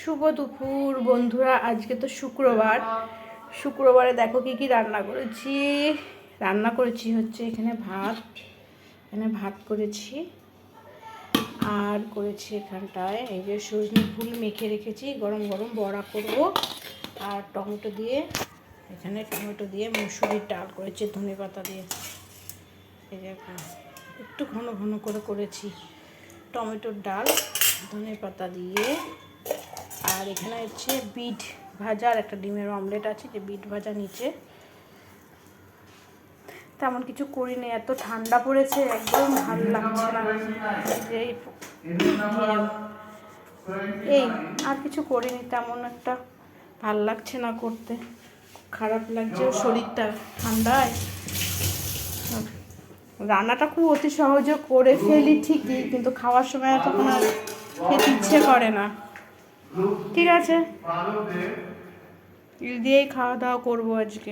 শুভ দুপুর বন্ধুরা। আজকে তো শুক্রবার। শুক্রবারে দেখো কি কি রান্না করেছি। হচ্ছে এখানে ভাত করেছি, আর করেছি এখানটায় এই যে সজনে ফুল মেখে রেখেছি, গরম গরম বড়া করব। আর টমেটো দিয়ে মুসুরির ডাল করেছি ধনেপাতা দিয়ে। এই যে একটু ঘন ঘন করে করেছি টমেটোর ডাল ধনেপাতা দিয়ে। আর এখানে হচ্ছে বিট ভাজা আর একটা ডিমের অমলেট আছে, যে বিট ভাজা নিচে। তেমন কিছু করিনি, এত ঠান্ডা পড়েছে, একদম ভালো লাগছে না। এই আর কিছু করিনি, তেমন একটা ভাল লাগছে না করতে, খারাপ লাগছে শরীরটা ঠান্ডায়। রান্নাটা খুব অতি সহজে করে ফেলি ঠিকই, কিন্তু খাওয়ার সময় তখন আর খেতে ইচ্ছে করে না। ঠিক আছে, দিয়েই খাওয়া দাওয়া করবো আজকে।